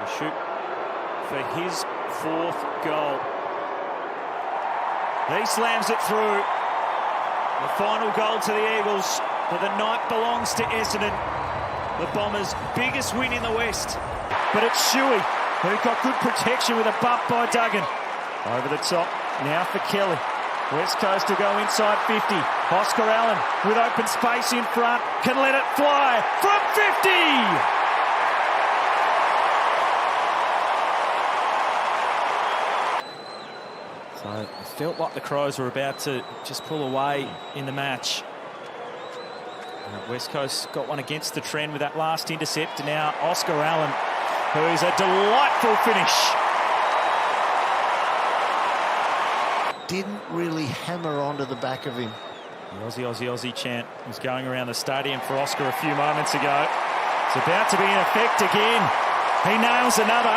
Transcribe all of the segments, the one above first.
shoot for his 4th goal. He slams it through. The final goal to the Eagles, but the night belongs to Essendon. The Bombers' biggest win in the West. But it's Shuey, who got good protection with a bump by Duggan. Over the top, now for Kelly. West Coast will go inside 50. Oscar Allen with open space in front, can let it fly from 50! So it felt like the Crows were about to just pull away in the match. West Coast got one against the trend with that last intercept, and now Oscar Allen, who's a delightful finish. Didn't really hammer onto the back of him. The Aussie, Aussie, Aussie chant was going around the stadium for Oscar a few moments ago. It's about to be in effect again. He nails another,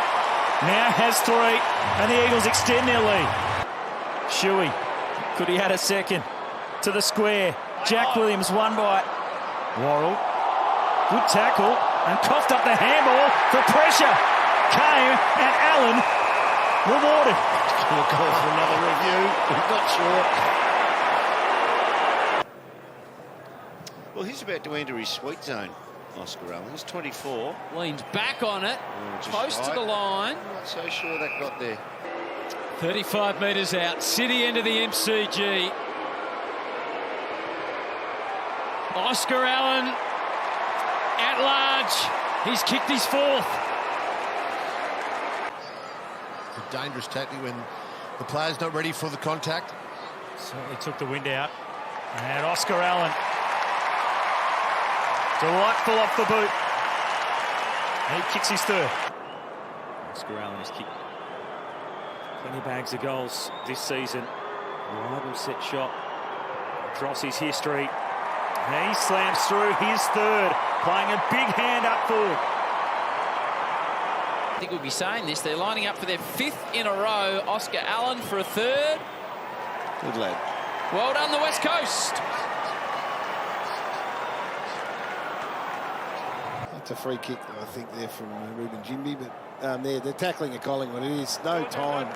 now has 3, and the Eagles extend their lead. Shuey, could he add a second? To the square, Jack Williams won by Worrell. Good tackle, and coughed up the handball for pressure. Came, and Allen rewarded. We'll go for another review. We're not sure. Well, he's about to enter his sweet zone, Oscar Allen. He's 24. Leans back on it, close to the line. I'm not so sure that got there. 35 metres out, City into the MCG. Oscar Allen at large. He's kicked his 4th. It's a dangerous tackle when the player's not ready for the contact. Certainly took the wind out. And Oscar Allen, delightful off the boot. And he kicks his 3rd. Oscar Allen has kicked plenty of bags of goals this season. Reliable set shot across his history. And he slams through his 3rd, playing a big hand up forward. I think we'll be saying this. They're lining up for their 5th in a row. Oscar Allen for a 3rd. Good lad. Well done, the West Coast. That's a free kick, I think, there from Ruben Jimby, but they're tackling a Collingwood. It is no time.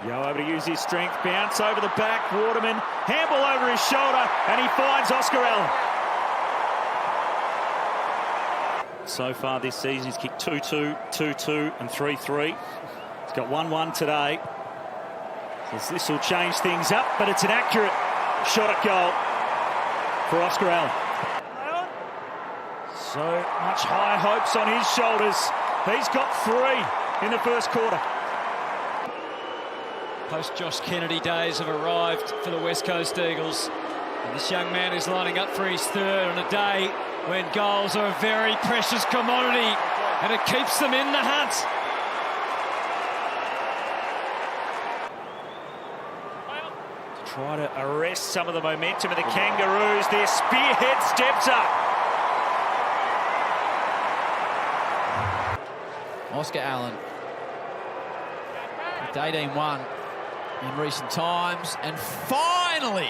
Yo over to use his strength, bounce over the back, Waterman, handball over his shoulder, and he finds Oscar Allen. So far this season, he's kicked 2-2, 2-2, and 3-3. He's got 1-1 today. So this will change things up, but it's an accurate shot at goal for Oscar Allen. So much high hopes on his shoulders. He's got 3 in the first quarter. Post-Josh Kennedy days have arrived for the West Coast Eagles. And this young man is lining up for his 3rd on a day when goals are a very precious commodity, and it keeps them in the hunt. To try to arrest some of the momentum of the Kangaroos, their spearhead steps up. Oscar Allen with 18-1 in recent times, and finally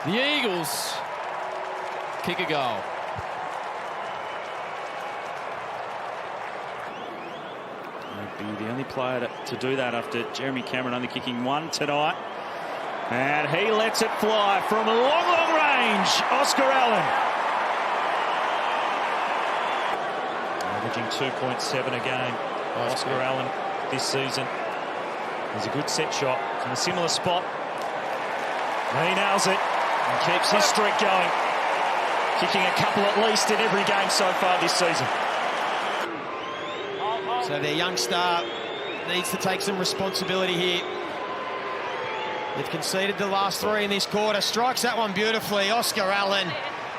the Eagles kick a goal. He'd be the only player to do that after Jeremy Cameron only kicking 1 tonight. And he lets it fly from long, long range. Oscar Allen. Averaging 2.7 a game. Oscar Allen this season. There's a good set shot from a similar spot. He nails it and keeps his streak going. Kicking a couple at least in every game so far this season. So their young star needs to take some responsibility here. They've conceded the last 3 in this quarter. Strikes that one beautifully. Oscar Allen,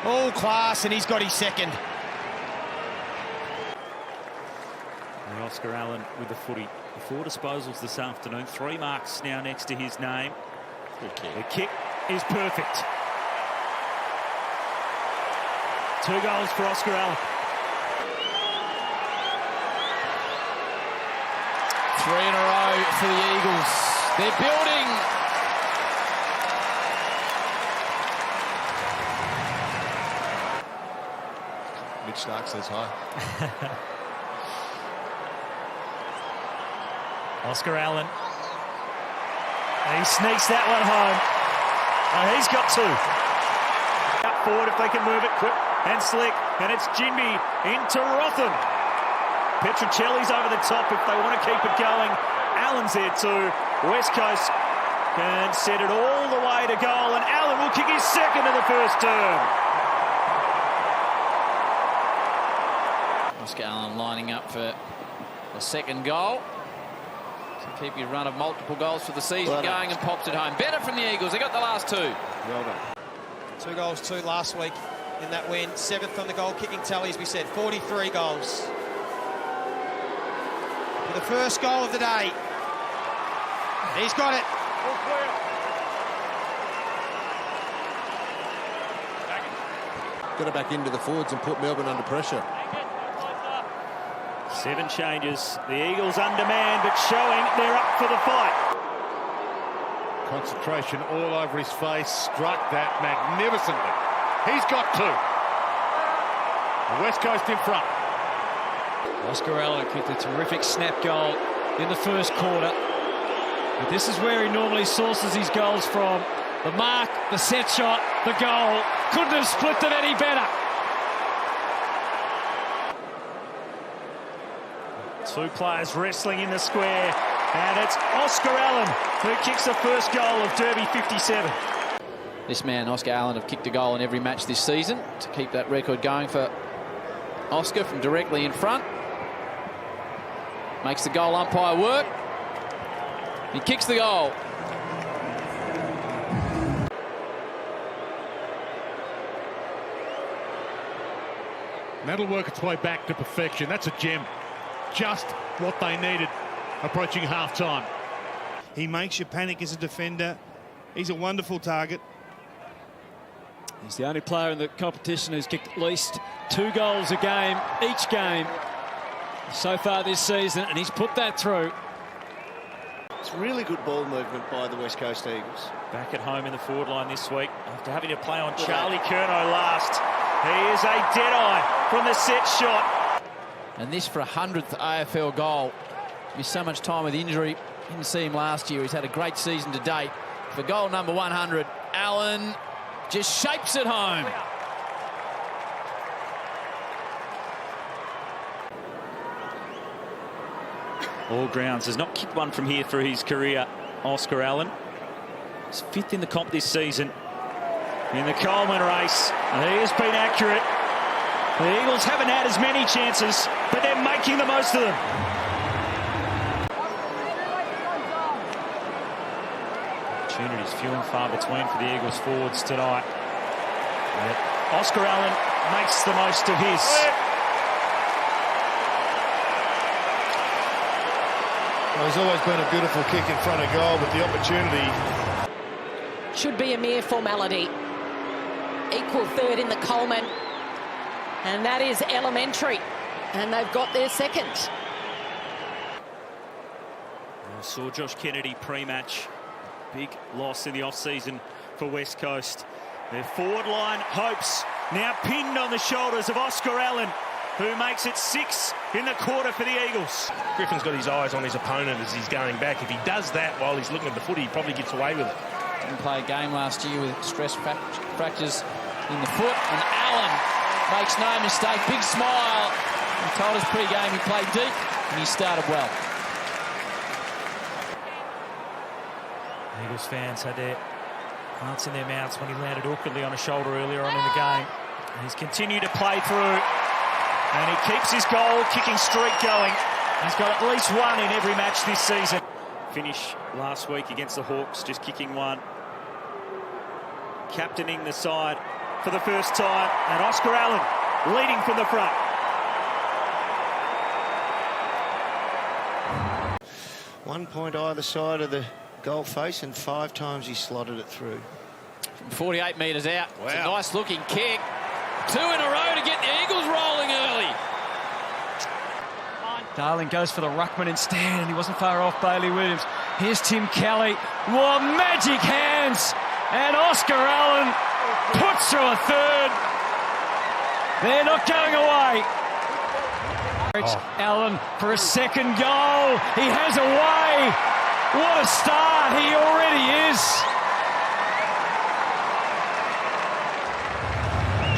all class, and he's got his 2nd. And Oscar Allen with the footy. 4 disposals this afternoon. 3 marks now next to his name. The kick is perfect. 2 goals for Oscar Allen. 3 in a row for the Eagles. They're building. Mitch Stark says hi. Oscar Allen. He sneaks that one home. He's got two. Up forward if they can move it quick and slick. And it's Jinby into Rotham. Petruccelli's over the top if they want to keep it going. Allen's there too. West Coast can set it all the way to goal. And Allen will kick his second of the first term. Oscar Allen lining up for the second goal. To keep your run of multiple goals for the season going and pops it home. Better from the Eagles. They got the last two. Well done. 2 goals, 2 last week in that win. 7th on the goal-kicking tally, as we said. 43 goals. For the first goal of the day. He's got it. Got it back into the forwards and put Melbourne under pressure. 7 changes. The Eagles undermanned, but showing they're up for the fight. Concentration all over his face. Struck that magnificently. He's got 2. The West Coast in front. Oscar Allen kicked a terrific snap goal in the first quarter. But this is where he normally sources his goals from. The mark, the set shot, the goal. Couldn't have split them any better. 2 players wrestling in the square. And it's Oscar Allen who kicks the first goal of Derby 57. This man, Oscar Allen, have kicked a goal in every match this season to keep that record going for Oscar from directly in front. Makes the goal umpire work. He kicks the goal. That'll work its way back to perfection. That's a gem. Just what they needed approaching half-time. He makes you panic as a defender. He's a wonderful target. He's the only player in the competition who's kicked at least 2 goals a game, each game, so far this season, and he's put that through. It's really good ball movement by the West Coast Eagles. Back at home in the forward line this week after having to play on Charlie Curnow last. He is a dead-eye from the set shot. And this for a 100th AFL goal. Missed so much time with injury. Didn't see him last year. He's had a great season to date. For goal number 100, Allen just shapes it home. All grounds has not kicked one from here through his career, Oscar Allen. He's 5th in the comp this season. In the Coleman race, he has been accurate. The Eagles haven't had as many chances, but they're making the most of them. Opportunities few and far between for the Eagles forwards tonight. Yet Oscar Allen makes the most of his. Well, there's always been a beautiful kick in front of goal, but the opportunity should be a mere formality. Equal third in the Coleman, and that is elementary, and they've got their second. I saw Josh Kennedy pre-match. Big loss in the off-season for West Coast. Their forward line hopes now pinned on the shoulders of Oscar Allen, who makes it 6 in the quarter for the Eagles. Griffin's got his eyes on his opponent as he's going back. If he does that while he's looking at the footy, he probably gets away with it. Didn't play a game last year with stress fractures in the foot, and Allen makes no mistake. Big smile. He told us pre-game he played deep and he started well. Eagles fans had their hearts in their mouths when he landed awkwardly on a shoulder earlier on in the game. He's continued to play through, and he keeps his goal-kicking streak going. He's got at least 1 in every match this season. Finish last week against the Hawks, just kicking 1. Captaining the side for the first time, and Oscar Allen leading from the front. One point either side of the goal face, and 5 times he slotted it through. From 48 metres out. Wow. It's a nice looking kick. 2 in a row to get the Eagles rolling early. Darling goes for the ruckman instead, and he wasn't far off Bailey Williams. Here's Tim Kelly. What magic hands! And Oscar Allen puts through a third. They're not going away. Allen for a second goal. He has a way. What a start he already is.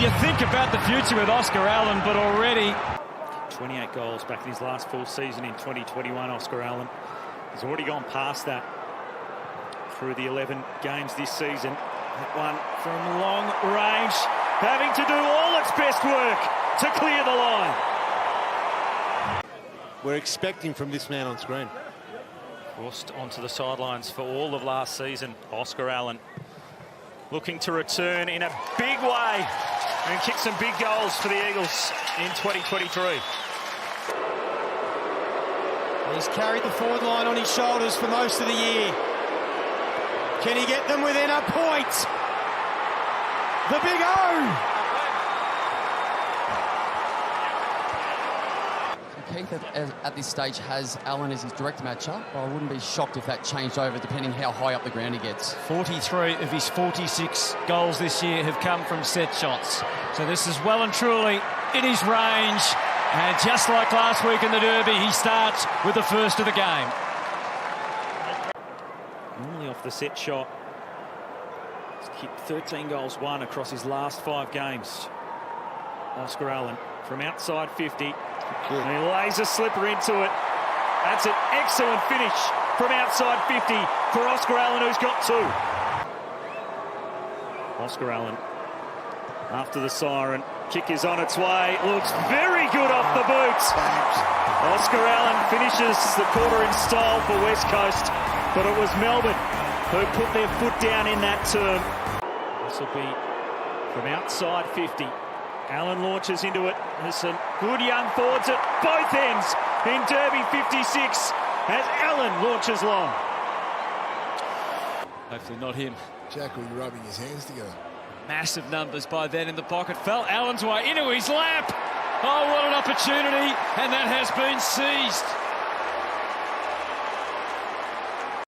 You think about the future with Oscar Allen, but already 28 goals back in his last full season in 2021, Oscar Allen. He's already gone past that through the 11 games this season. That one from long range, having to do all its best work to clear the line. We're expecting from this man on screen. Forced onto the sidelines for all of last season, Oscar Allen looking to return in a big way and kick some big goals for the Eagles in 2023. He's carried the forward line on his shoulders for most of the year. Can he get them within a point? The big O! Keith at this stage has Allen as his direct matchup, but I wouldn't be shocked if that changed over depending how high up the ground he gets. 43 of his 46 goals this year have come from set shots. So this is well and truly in his range. And just like last week in the Derby, he starts with the first of the game. Normally off the set shot. He's kicked 13 goals, won across his last 5 games. Oscar Allen from outside 50. And he lays a slipper into it. That's an excellent finish from outside 50 for Oscar Allen, who's got 2. Oscar Allen, after the siren, kick is on its way. Looks very good off the boot. Oscar Allen finishes the quarter in style for West Coast, but it was Melbourne who put their foot down in that term. This will be from outside 50. Allen launches into it. There's some good young forwards at both ends in Derby 56 as Allen launches long. Hopefully not him. Jack will be rubbing his hands together. Massive numbers by then in the pocket. Fell Allen's way into his lap. Oh, what an opportunity. And that has been seized.